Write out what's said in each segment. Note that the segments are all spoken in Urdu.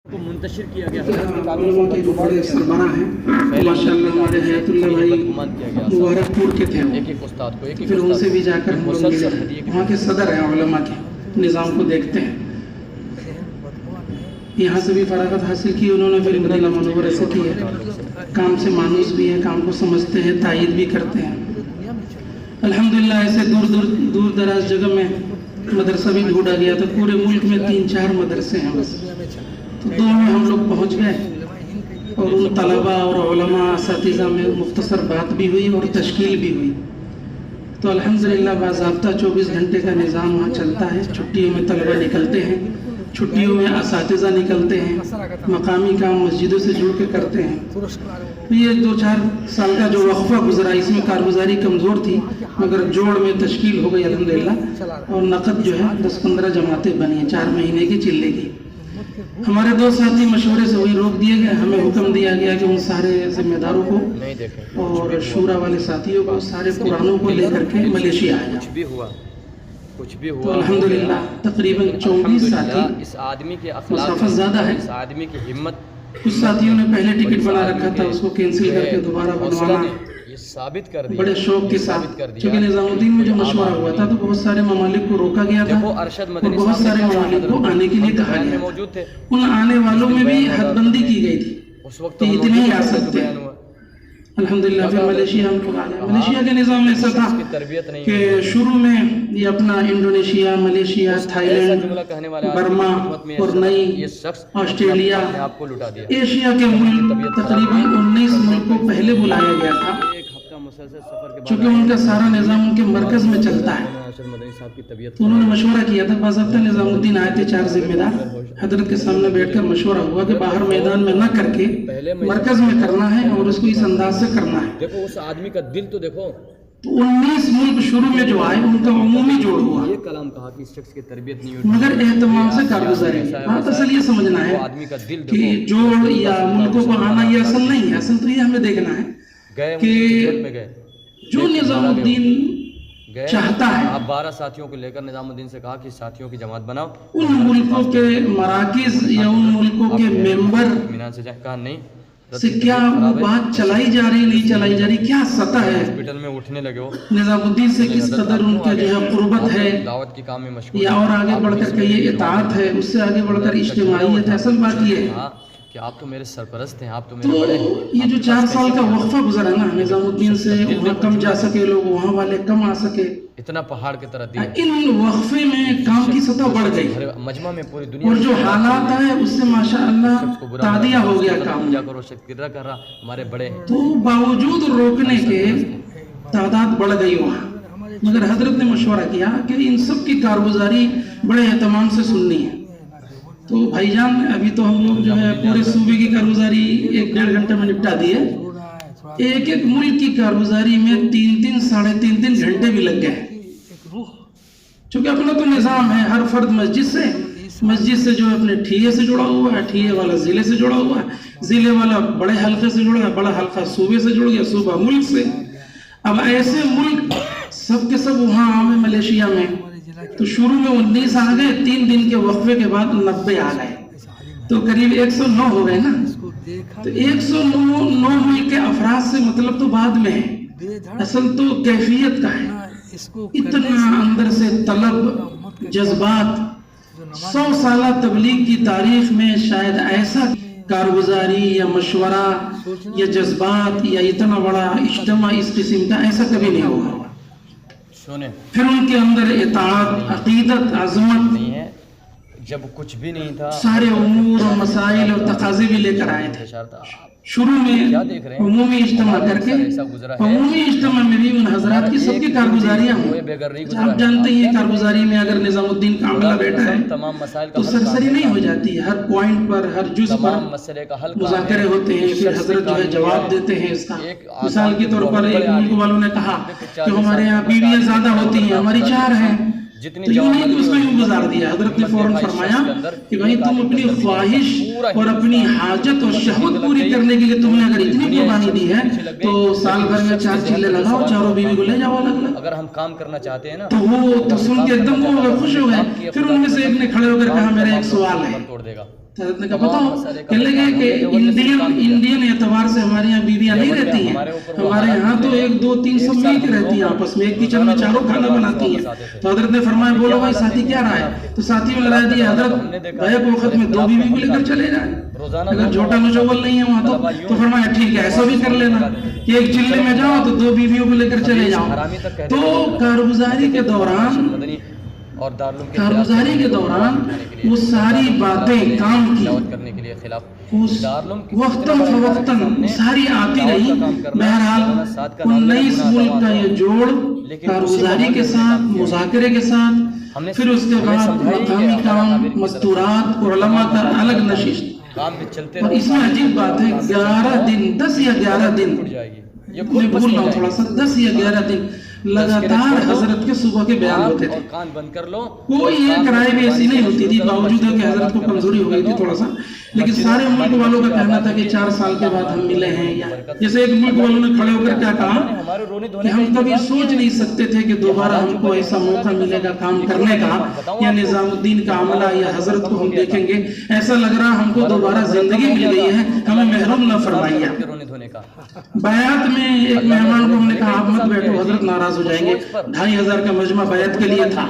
کو منتشر کیا گیا کے جو بڑے سربراہ ہیں ماشاءاللہ ہمارے حیاتاللہ بھائی مبارکپور کے تھے ایک ایک استاد کو پھر ان سے بھی جا کر ہم لوگ ملے وہاں کے صدر ہیں علماء کے نظام کو دیکھتے ہیں یہاں سے بھی فراغت حاصل کی انہوں نے پھر مدینہ منورہ سے کی ہے کام سے مانوس بھی ہے کام کو سمجھتے ہیں تائید بھی کرتے ہیں الحمدللہ ایسے دور دراز جگہ میں مدرسہ بھی ڈھونڈا گیا تو پورے ملک میں 3-4 مدرسے ہیں بس تو 2 میں ہم لوگ پہنچ گئے اور ان طلبہ اور علماء اساتذہ میں مختصر بات بھی ہوئی اور تشکیل بھی ہوئی تو الحمدللہ باضابطہ 24 گھنٹے کا نظام وہاں چلتا ہے چھٹیوں میں طلبہ نکلتے ہیں چھٹیوں میں اساتذہ نکلتے ہیں مقامی کام مسجدوں سے جڑ کے کرتے ہیں یہ 2-4 سال کا جو وقفہ گزرا اس میں کارگزاری کمزور تھی مگر جوڑ میں تشکیل ہو گئی الحمدللہ اور نقد جو ہے 10-15 جماعتیں بنی ہیں 4 مہینے کی چلے گی ہمارے 2 ساتھی مشورے سے وہی روک دیے گئے ہمیں حکم دیا گیا کہ ان سارے ذمہ داروں کو اور شورا والے ساتھیوں کو سارے پرانوں کو لے کر کے ملیشیا آئے کچھ بھی ہوا تو الحمدللہ تقریباً 24 ساتھی اس آدمی کے اخلاق مسافت زیادہ ہے اس آدمی کی ہمت کچھ ساتھیوں نے پہلے ٹکٹ بنا رکھا تھا اس کو کینسل کر کے دوبارہ بنوانا یہ ثابت کر دیا بڑے شوق کے ساتھ چونکہ نظام الدین میں جو مشورہ ہوا تھا تو بہت سارے ممالک کو روکا گیا تھا اور بہت سارے ممالک کو آنے کے لیے کہا گیا موجود تھے ان آنے والوں میں بھی حد بندی کی گئی تھی اس وقت کہ اتنے ہی آ سکتے ہیں الحمدللہ پھر ملیشیا ہم کو آ گیا ملیشیا کا نظام ایسا تھا کہ شروع میں یہ اپنا Indonesia Malaysia Thailand Burma اور نئی آسٹریلیا ایشیا کے ملک تقریباً 19 ملک کو پہلے بلایا گیا تھا چونکہ ان کا سارا نظام ان کے مرکز میں چلتا ہے تو انہوں نے مشورہ کیا تھا باضابطہ نظام الدین آئے تھے 4 ذمہ دار حضرت کے سامنے بیٹھ کر مشورہ ہوا کہ باہر میدان میں نہ کر کے مرکز میں کرنا ہے اور اس کو اس انداز سے کرنا ہے دیکھو اس آدمی کا دل تو دیکھو تو 19 ملک شروع میں جو آئے ان کا عمومی جوڑ ہوا یہ کلام کہا کہ اس شخص کی تربیت نہیں ہوئی مگر اہتمام سے کارگزاری بات اصل یہ سمجھنا ہے کہ جوڑ یا ملکوں کو آنا یہ اصل نہیں ہے اصل تو یہ ہمیں دیکھنا ہے کہ جو نظام الدین چاہتا ہے آپ 12 ساتھیوں کو لے کر نظام الدین سے کہا کہ ساتھیوں کی جماعت بناؤ ان ملکوں کے مراکز یا ان ملکوں کے ممبر اطمینان سے کہا نہیں سے کیا وہ بات چلائی جا رہی نہیں چلائی جا رہی کیا سطح ہے ہاسپٹل میں اٹھنے لگے ہو نظام الدین سے کس قدر ان کا جو ہے قربت ہے دعوت کی کام میں مشغول یا اور آگے بڑھ کر کے یہ اطاعت ہے اس سے آگے بڑھ کر اجتماعیت ہے اصل بات یہ ہے کہ آپ تو میرے سرپرست ہیں آپ تو میرے بڑے ہیں یہ جو 4 سال کا وقفہ گزرا نا نظام الدین سے وہاں کم جا سکے لوگ وہاں والے کم آ سکے اتنا پہاڑ کی طرح دیا ان وقفے میں کام کی سطح بڑھ گئی مجمع میں پوری دنیا اور جو حالات ہے اس سے ماشاءاللہ تعدیہ ہو گیا کام جا کر وہ شخص گرا کر رہا ہمارے بڑے ہیں تو باوجود روکنے کے تعداد بڑھ گئی وہاں مگر حضرت نے مشورہ کیا کہ ان سب کی کارگزاری بڑے اہتمام سے سننی ہے تو بھائی جان ابھی تو ہم لوگ جو ہے پورے صوبے کی کارگزاری 1-1.5 گھنٹے میں نپٹا دیے ایک ملک کی کارگزاری میں 3-3 ساڑھے 3 گھنٹے بھی لگ گئے چونکہ اپنا تو نظام ہے ہر فرد مسجد سے جو اپنے ٹھیے سے جڑا ہوا ہے ٹھیے والا ضلع سے جڑا ہوا ہے ضلع والا بڑے حلقے سے جڑا ہے بڑا حلقہ صوبے سے جڑ گیا صوبہ ملک سے اب ایسے ملک سب کے سب وہاں عام ملیشیا میں تو شروع میں 19 آ گئے 3 دن کے وقفے کے بعد 90 آ گئے تو قریب 109 ہو گئے نا تو 109 ملک کے افراد سے مطلب تو بعد میں ہے اصل تو کیفیت کا ہے اتنا اندر سے طلب جذبات 100 سالہ تبلیغ کی تاریخ میں شاید ایسا کارگزاری یا مشورہ یا جذبات یا اتنا بڑا اجتماع اس قسم کا ایسا کبھی نہیں ہوگا پھر ان کے اندر اطاعت عقیدت عظمت نہیں ہے جب کچھ بھی نہیں تھا سارے امور اور مسائل اور تقاضے بھی لے کر آئے تھے شروع میں عمومی اجتماع کر کے عمومی اجتماع میں بھی ان حضرات کی سب کی کارگزاریاں ہوں آپ جانتے ہیں کارگزاری میں اگر نظام الدین کا عملہ بیٹھا ہے تو سرسری نہیں ہو جاتی ہر پوائنٹ پر ہر جز پر مذاکرے ہوتے ہیں پھر حضرت جو ہے جواب دیتے ہیں اس کا مثال کے طور پر ایک ملک والوں نے کہا کہ ہمارے یہاں بیویاں زیادہ ہوتی ہیں ہماری 4 ہیں تو یوں نہیں کہ اس کو یوں گزار دیا حضرت نے فوراً فرمایا کہ بھائی تم اپنی خواہش اور اپنی حاجت اور شہوت پوری کرنے کے لیے تم نے اگر اتنی قربانی دی ہے تو سال بھر میں 4 چلے لگاؤ 4 بیوی کو لے جاؤ الگ الگ اگر ہم کام کرنا چاہتے ہیں نا تو وہ تو سن کے ایک دم خوش ہو گئے پھر ان میں سے ایک نے کھڑے ہو کر کہا میرا ایک سوال ہے حضرت نے کہا بتاؤ، کہنے لگے کہ انڈین اعتبار سے ہمارے یہاں بیویاں نہیں رہتی ہیں، ہمارے یہاں تو 1 2 3 سب مل کے رہتی ہیں آپس میں، ایک کچن میں چاروں کھانا بناتی ہیں۔ تو حضرت نے فرمایا بولو بھائی ساتھی کیا رہا ہے؟ تو ساتھی میں رائے دیا حضرت بیک وقت میں 2 بیوی کو لے کر چلے جائیں، اگر جھوٹا نچوول نہیں ہے وہاں تو فرمایا ٹھیک ہے ایسا بھی کر لینا کہ ایک چلے میں جاؤ تو 2 بیویوں کو لے کر چلے جاؤ۔ تو کارگزاری کے دوران وہ ساری باتیں کام کی، وقتاً فوقتاً ساری آتی رہی۔ بہرحال 19 ملک کا یہ جوڑ کارگزاری کے ساتھ، مذاکرے کے ساتھ، پھر اس کے بعد مقامی کام، مستورات، علماء کا الگ نشست۔ اور اس میں عجیب بات ہے 11 دن 10 یا 11 دن میں بول رہا ہوں تھوڑا سا 10 یا 11 دن لگاتار حضرت کے صبح کے بیان ہوتے تھے، کوئی ایک رائے بھی ایسی نہیں ہوتی تھی، باوجود ہے کہ حضرت کو کمزوری ہو گئی تھی تھوڑا سا، لیکن سارے ملک والوں کا کہنا تھا کہ 4 سال کے بعد ہم ملے ہیں۔ یا جیسے ایک ملک والوں نے کھڑے ہو کر کیا کہا کہ ہم کبھی سوچ نہیں سکتے تھے کہ دوبارہ ہم کو ایسا موقع ملے گا کام کرنے کا، یا نظام الدین کا عملہ یا حضرت کو ہم دیکھیں گے، ایسا لگ رہا ہم کو دوبارہ زندگی مل گئی ہے، ہمیں محروم نہ فرمائیے۔ بیعت میں ایک مہمان کو ہم نے کہا آپ مت بیٹھو حضرت ناراض ہو جائیں گے، 2500 کا مجمع بیعت کے لیے تھا،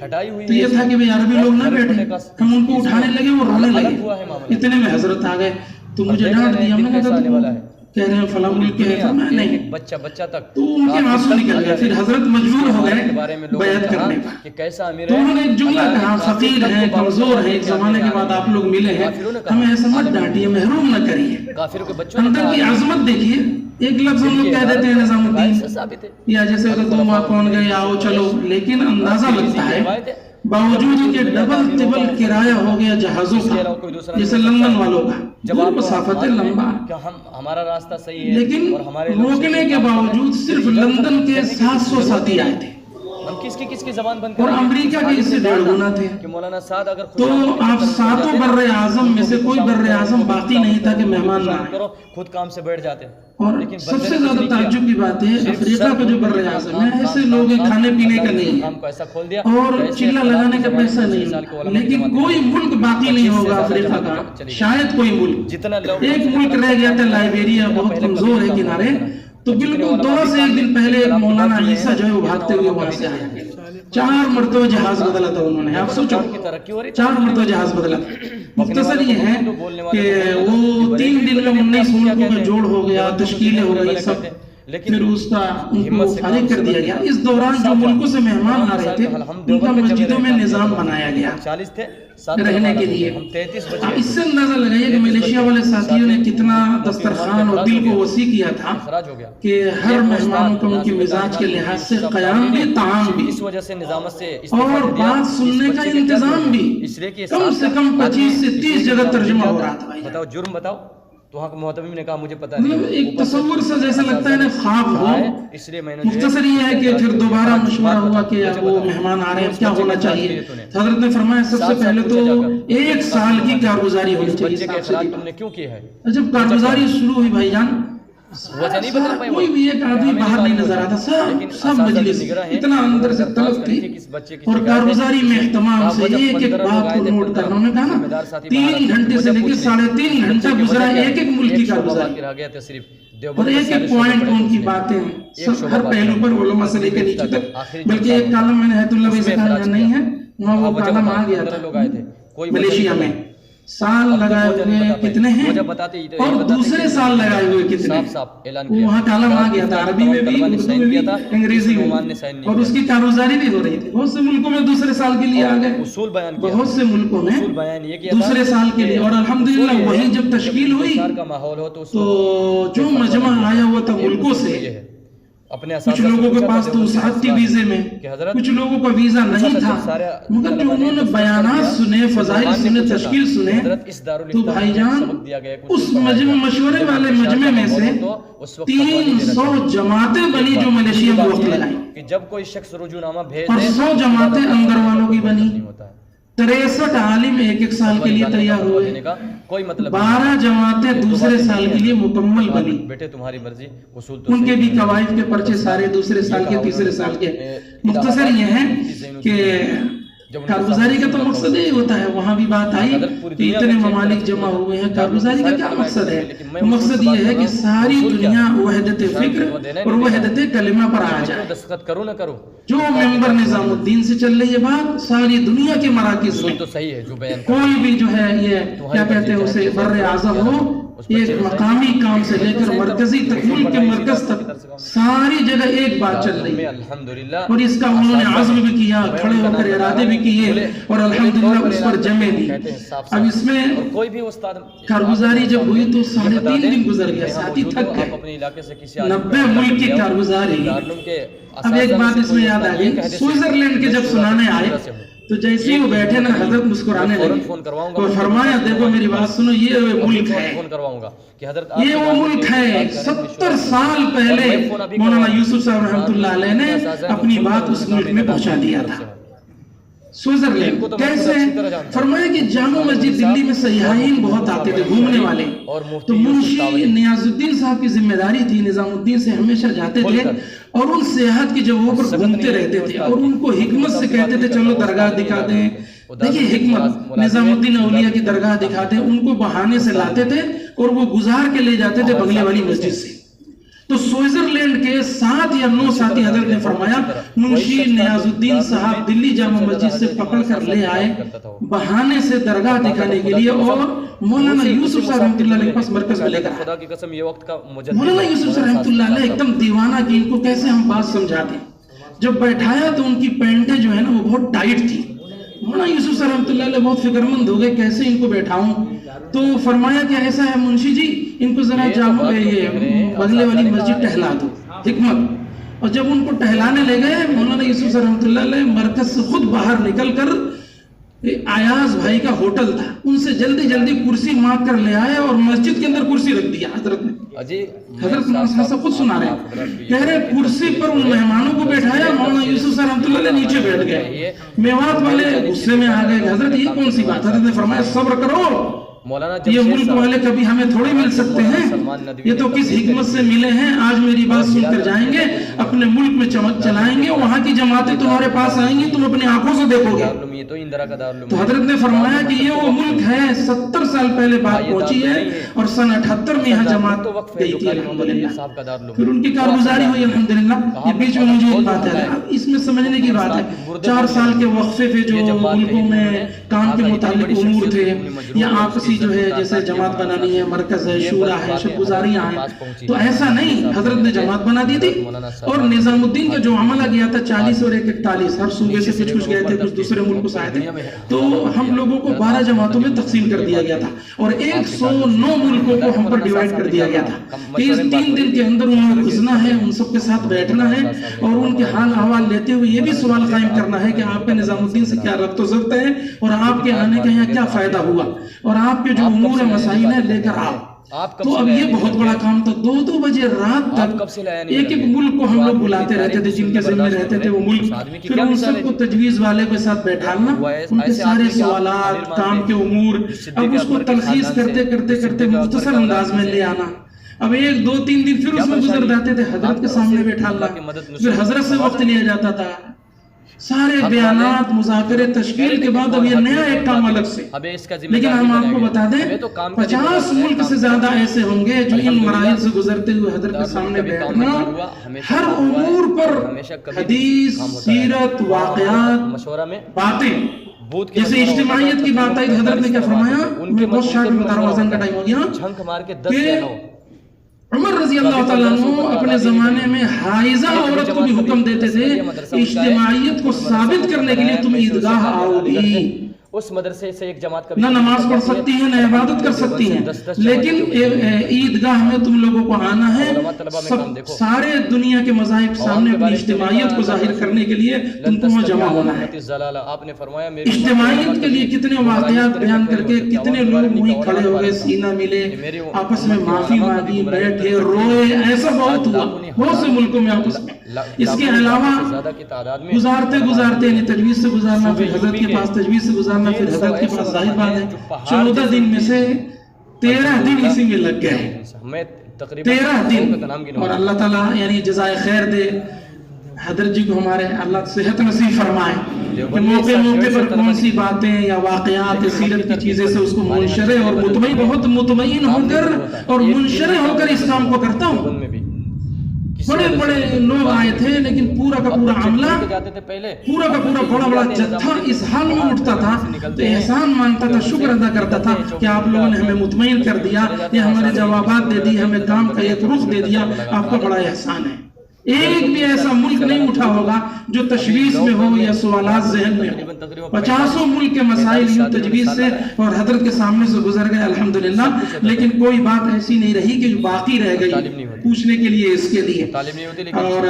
تو یہ تھا کہ بھئی عربی لوگ نہ بیٹھے، ہم ان کو اٹھانے لگے وہ رونے لگے، اتنے میں حضرت آ گئے، تو مجھے ڈانٹ دیا، میں نے کہا کہہ رہے ہیں فلاں ملک کے ہیں، فرمایا نہیں، تو ان کے آنسو نکل گئے، پھر حضرت مجبور ہو گئے بیعت کرنے کا۔ تو انہوں نے ایک جملہ کہا فقیر ہیں، کمزور ہیں، ایک زمانے کے بعد آپ لوگ ملے ہیں، ہمیں ایسا مت ڈانٹیے، محروم نہ کریے، اندر کی عظمت دیکھیے۔ ایک لفظ ہم لوگ کہہ دیتے ہیں نظام الدین، یا جیسے 2 ماہ کون گئے آؤ چلو، لیکن اندازہ لگتا ہے باوجود کہ ڈبل ٹبل کرایہ ہو گیا جہازوں کا، جیسے لندن والوں کا، دور مسافت ہے لمبا، ہمارا راستہ صحیح ہے، لیکن روکنے کے باوجود صرف لندن کے 700 ساتھی آئے تھے، کس کی زبان بند اور امریکہ کے اس سے 1.5 گنا تھے۔ کہ مولانا سعد اگر تو آپ 7 بر اعظم میں سے کوئی بر اعظم باقی نہیں تھا کہ مہمان نہ آئے، خود کام سے بیٹھ جاتے، اور سب سے زیادہ تعجب کی بات ہے افریقہ کا جو بر اعظم ہے ایسے لوگ کھانے پینے کا نہیں ہے اور چلہ لگانے کا پیسہ نہیں ہے، لیکن کوئی ملک باقی نہیں ہوگا افریقہ کا، شاید کوئی ملک، ایک ملک رہ گیا تھا لائبیریا، بہت کمزور ہے کنارے، تو بالکل 2 سے 1 دن پہلے ایک مولانا عیسیٰ جو ہے وہ بھاگتے ہوئے وہاں سے آئے، 4 مرتبہ جہاز بدلا تھا انہوں نے، آپ سوچو 4 مرتبہ جہاز بدلا۔ مختصر یہ ہے کہ وہ 3 دن میں 19 ملکوں کا جوڑ ہو گیا، تشکیلیں ہو گئی سب، پھر اس کا ان کو فارغ کر دیا گیا۔ اس دوران جو ملکوں سے مہمان آ رہے تھے ان کا مسجدوں میں نظام بنایا گیا رہنے کے لیے۔ اس سے اندازہ لگائیے کہ ملیشیا والے ساتھیوں نے کتنا دسترخوان اور دل کو وسیع کیا تھا کہ ہر مہمانوں کو ان کے مزاج کے لحاظ سے قیام بھی، طعام بھی، اور بات سننے کا انتظام بھی، کم سے کم 25 سے 30 جگہ ترجمہ ہو رہا تھا۔ بتاؤ جرم بتاؤ، تو وہاں محتمم نے کہا مجھے پتہ نہیں، ایک تصور سے جیسا لگتا ہے نا خواب ہو۔ مختصر یہ ہے کہ پھر دوبارہ مشورہ ہوا کہ وہ مہمان آ رہے ہیں کیا ہونا چاہیے، حضرت نے فرمایا سب سے پہلے تو 1 سال کی کارگزاری ہونی چاہیے۔ تم نے کیوں کی ہے؟ جب کارگزاری شروع ہوئی بھائی جان، وجہ نہیں بتا پائے، کوئی بھی ایک آدمی باہر نہیں نظر آتا، سب مجلس اتنا اندر سے طلب تھی، اور کارگزاری میں اہتمام سے ایک ایک بات کو نوٹ کرنا۔ انہوں نے کہا نا 3 گھنٹے سے لے کے 3.5 گھنٹہ گزرا ایک ایک ملک کی کارگزاری، اور ایک ایک پوائنٹ ان کی باتیں ہر پہلو پر علماء سے لے کے نیچے تک، بلکہ ایک کالم میں نے حیات اللہ سے کہا نہیں ہے، وہاں وہ کالم آ گیا تھا ملیشیا میں، سال لگائے ہوئے کتنے ہیں اور دوسرے سال لگائے ہوئے کتنے، وہاں کالم آ گیا تھا، عربی میں بھی، اردو میں بھی، انگریزی میں، اور اس کی کارگزاری بھی ہو رہی تھی۔ بہت سے ملکوں میں دوسرے سال کے لیے آ گئے، بہت سے ملکوں میں دوسرے سال کے لیے، اور الحمدللہ وہی جب تشکیل ہوئی تو جو مجمع آیا ہوا تھا ملکوں سے، کچھ لوگوں کے پاس تو وسعت تھی ویزے میں، کچھ لوگوں کا ویزا نہیں تھا، مگر جو انہوں نے بیانات سنے، فضائل سنے، تشکیل سنے، تو بھائی جان اس مشورے والے مجمع میں سے 300 جماعتیں بنی جو ملیشیا میں وقت لگائیں، جب کوئی شخص رجوع بھیج اور 100 جماعتیں اندر والوں کی بنی، 63 عالم 1 سال کے لیے تیار ہوئے، 12 جماعتیں دوسرے سال کے لیے مکمل بنی، تمہاری مرضی، ان کے بھی قوائف کے پرچے سارے دوسرے سال کے، تیسرے سال کے۔ مختصر یہ ہے کہ کارگزاری کا تو مقصد یہی ہوتا ہے. وہاں بھی بات آئی کہ اتنے ممالک جمع ہوئے ہیں, کارگزاری کا کیا مقصد ہے؟ مقصد یہ ہے کہ ساری دنیا وحدت فکر اور وحدت کلمہ پر آ جائے. دستخط کروں نہ کروں, جو ممبر نظام الدین سے چل رہی ہے بات, ساری دنیا کے مراکز میں تو صحیح ہے جو بیان کوئی بھی جو ہے یہ کیا کہتے ہیں اسے بر اعظم ہو, ایک مقامی کام سے لے کر مرکزی تک, ملک کے مرکز تک ساری جگہ ایک بات چل رہی ہے. الحمدللہ اور اس کا انہوں نے عزم بھی کیا, کھڑے ہو کر ارادے بھی کیے اور الحمدللہ اس پر جمے بھی. اب اس میں کوئی بھی استاد کارگزاری جب ہوئی تو 3.5 دن گزر گیا, ساتھی تھک گئے. اپنے علاقے سے کسی 90 ملک کی کارگزاری. اب ایک بات اس میں یاد آ گئی, سوئٹزرلینڈ کے جب سنانے آئے تو جیسے ہی وہ بیٹھے نا, حضرت مسکرانے لگے اور فرمایا دیکھو میری بات سنو, یہ ملک ہے, یہ وہ ملک ہے 70 سال پہلے مولانا یوسف صاحب رحمۃ اللہ علیہ نے اپنی بات اس ملک میں پہنچا دیا تھا. سوئٹزرلینڈ کیسے؟ فرمایا کہ جامع مسجد دلی میں سیاحین بہت آتے تھے گھومنے والے, تو منشی نیاز الدین صاحب کی ذمہ داری تھی, نظام الدین سے ہمیشہ جاتے تھے اور ان سیاحت کی جگہوں پر گھومتے رہتے تھے اور ان کو حکمت سے کہتے تھے چلو درگاہ دکھا دیں. دیکھیں حکمت, نظام الدین اولیاء کی درگاہ دکھاتے, ان کو بہانے سے لاتے تھے اور وہ گزار کے لے جاتے تھے بنگلے والی مسجد سے. تو سوئٹزرلینڈ کے 7 یا 9 ساتھی حضرت نے فرمایا منشی نیاز الدین صاحب دلی جامع مسجد سے پکڑ کر لے آئے بہانے سے درگاہ دکھانے کے لیے, اور مولانا یوسف صاحب رحمۃ اللہ علیہ کے پاس مرکز میں لے کر آئے. مولانا یوسف صاحب رحمۃ اللہ علیہ ایک دم دیوانہ کی, ان کو کیسے ہم بات سمجھاتے. جب بیٹھایا تو ان کی پینٹیں جو ہے نا وہ بہت ٹائٹ تھی. مولانا یوسف صاحب رحمۃ اللہ علیہ بہت فکر مند ہو گئے کیسے ان کو بیٹھاؤں. تو فرمایا کہ ایسا ہے منشی جی, ان کو ذرا جامع بغلے والی مسجد ٹہلا دو. حکمت. اور جب ان کو ٹہلانے لے گئے, مولانا یوسف صاحب رحمۃ اللہ علیہ مرکز سے خود باہر نکل کر, آیاز بھائی کا ہوٹل تھا, ان سے جلدی جلدی کرسی مانگ کر لے آئے اور مسجد کے اندر کرسی رکھ دیا حضرت نے. حضرت سے خود سنا رہے ہیں, کہہ رہے کرسی پر ان مہمانوں کو بیٹھایا, مولانا یوسف صاحب رحمۃ اللہ علیہ نیچے بیٹھ گئے. میوات والے غصے میں آ گئے, حضرت یہ کون سی بات. حضرت نے فرمایا صبر کرو, یہ ملک والے کبھی ہمیں تھوڑی مل سکتے ہیں, یہ تو کس حکمت سے ملے ہیں, آج میری بات سن کر جائیں گے, اپنے ملک میں چمک چلائیں گے, وہاں کی جماعتیں تمہارے پاس آئیں گی, تم اپنی آنکھوں سے دیکھو گے. تو حضرت نے فرمایا کہ یہ وہ ملک ہے, 70 سال پہلے بات پہنچی ہے اور سن 78 میں یہاں جماعت گئی تھی الحمدللہ. پھر ان کی کارگزاری ہوئی الحمدللہ. یہ بیچ میں مجھے ایک بات ہے, اس میں سمجھنے کی بات ہے, 4 سال کے وقفے تھے جو ملکوں میں کام کے متعلق امور تھے, یا آپسی جو ہے جیسے جماعت بنانی ہے, مرکز ہے, شورا ہے, شب گزاریاں ہیں, تو ایسا نہیں, حضرت نے جماعت بنا دی تھی. اور نظام الدین کا جو عملہ گیا تھا 40 اور 41, ہر صوبے سے کچھ گئے تھے, کچھ دوسرے ملکوں سے آئے تھے, تو ہم لوگوں کو 12 جماعتوں میں تقسیم کر دیا گیا تھا اور 109 ملکوں کو ہم پر ڈیوائیڈ کر دیا گیا تھا کہ اس 3 دن کے اندر انہوں نے گھسنا ہے, ان سب کے ساتھ بیٹھنا ہے اور ان کے حال احوال لیتے ہوئے یہ بھی سوال قائم کرنا ہے کہ آپ کے نظام الدین سے کیا ربط و ضبط ہے اور آپ کے آنے کا یہاں کیا فائدہ ہوا, اور آپ کے جو امور مسائل ہیں لے کر آؤ. تو اب یہ بہت بڑا کام تھا. 2-2 بجے رات تک ایک ملک کو ہم لوگ بلاتے رہتے تھے, جن کے ذمہ رہتے تھے وہ ملک, پھر ان سب کو تجویز والے کے ساتھ بیٹھانا, ان کے سارے سوالات, کام کے امور, اب اس کو تلخیص کرتے کرتے کرتے مختصر انداز میں لے آنا. اب 1-2-3 دن پھر اس میں گزر جاتے تھے, حضرت کے سامنے بیٹھانا, پھر حضرت سے وقت لیا جاتا تھا, سارے بیانات, مذاکرے, تشکیل کے بعد اب یہ نیا ایک کام الگ سے. لیکن ہم آپ کو بتا دیں 50 ملک سے زیادہ ایسے ہوں گے جو ان مراحل سے گزرتے ہوئے حضرت کے سامنے بیٹھنا, ہر امور پر حدیث, سیرت, واقعات, باتیں, جیسے اجتماعیت کی بات آئی, حضرت نے کیا فرمایا, میں بہت شارٹ میں بتا رہا ہوں, اذان کا ٹائم ہو گیا, کہ عمر رضی اللہ تعالیٰ عنہ اپنے زمانے میں حائضہ عورت کو بھی حکم دیتے تھے اجتماعیت کو ثابت کرنے کے لیے تم عیدگاہ آؤ گی. اس مدرسے سے ایک جماعت نہ نماز پڑھ سکتی ہیں, نہ عبادت کر سکتی ہیں, لیکن عیدگاہ میں تم لوگوں کو آنا ہے. سارے دنیا کے مذاہب سامنے اپنی اجتماعیت کو ظاہر کرنے کے لیے تم کو وہاں جمع ہونا ہے. اجتماعیت کے لیے کتنے واقعات بیان کر کے کتنے لوگ وہیں کھڑے ہو گئے, سینہ ملے, آپس میں معافی مانگی, بیٹھے, روئے, ایسا بہت ہوا بہت سے ملکوں میں آپس میں. اس کے علاوہ گزارتے گزارتے یعنی تجویز سے گزارنا, پھر حضرت کے پاس تجویز سے گزارنا, پھر حضرت کے پاس, ظاہر بات ہے 14 دن میں سے 13 دن اسی میں لگ گئے, 13 دن. اور اللہ تعالیٰ یعنی جزائے خیر دے حضرت جی کو, ہمارے اللہ صحت نصیب فرمائے. کہ موقع موقع پر کون سی باتیں یا واقعات سیرت کی چیزیں سے اس کو منشرح اور مطمئن بہت مطمئن ہو کر اور منشرح ہو کر اس کام کو کرتا ہوں. بڑے بڑے لوگ آئے تھے لیکن پورا کا پورا عملہ پورا کا پورا بڑا بڑا جتھا اس حال میں اٹھتا تھا تو احسان مانتا تھا, شکر ادا کرتا تھا کہ آپ لوگوں نے ہمیں مطمئن کر دیا, یہ ہمارے جوابات دے دی, ہمیں کام کا ایک رخ دے دیا, آپ کا بڑا احسان ہے. ایک بھی ایسا ملک نہیں اٹھا ہوگا جو تشویش میں ہو یا سوالات ذہن میں ہو. 50 ملک کے مسائل یوں تجویز سے اور حضرت کے سامنے سے گزر گئے الحمدللہ, لیکن کوئی بات ایسی نہیں رہی کہ جو باقی رہ گئی پوچھنے کے لیے اس کے لیے. اور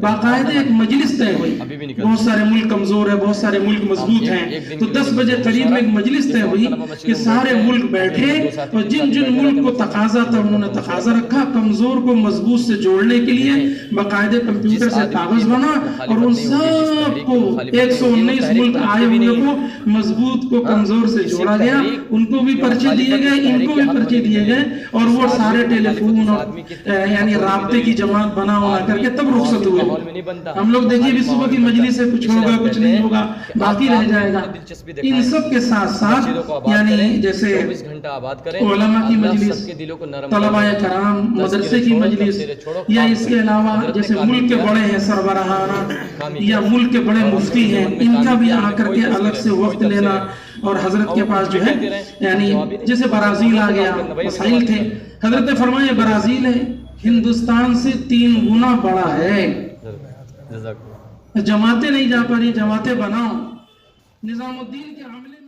باقاعدہ ایک مجلس طے ہوئی, بہت سارے ملک کمزور ہیں, بہت سارے ملک مضبوط ہیں, تو 10 بجے قریب میں ایک مجلس طے ہوئی کہ سارے ملک بیٹھے اور جن جن ملک کو تقاضا تھا انہوں نے تقاضا رکھا, کمزور کو مضبوط سے جوڑنے کے لیے باقاعدہ کمپیوٹر سے کاغذ بنا اور ان سب کو 119 ملک آئے ہوئے کو مضبوط کو کمزور سے جوڑا گیا, ان کو بھی پرچے دیے گئے, ان کو بھی پرچے دیے گئے, اور وہ سارے ٹیلی فون اور یعنی رابطے کی جماعت بنا کر کے تب رخصت ہوئے. ہم لوگ دیکھیے بھی صبح کی مجلس سے کچھ ہوگا کچھ نہیں ہوگا باقی رہ جائے گا. ان سب کے ساتھ ساتھ یعنی جیسے علماء کی مجلس, طلباء کرام, مدرسے کی مجلس, یا اس کے علاوہ جیسے ملک کے بڑے ہیں سربراہان یا ملک کے بڑے مفتی ہیں, ان کا بھی آ کر کے الگ سے وقت لینا, اور حضرت کے پاس جو ہے یعنی جیسے برازیل آ گیا, مسائل تھے, حضرت نے فرمایا برازیل ہے ہندوستان سے 3 گنا بڑا ہے, جماعتیں نہیں جا پا رہی, جماعتیں بناؤ. نظام الدین کے حاملے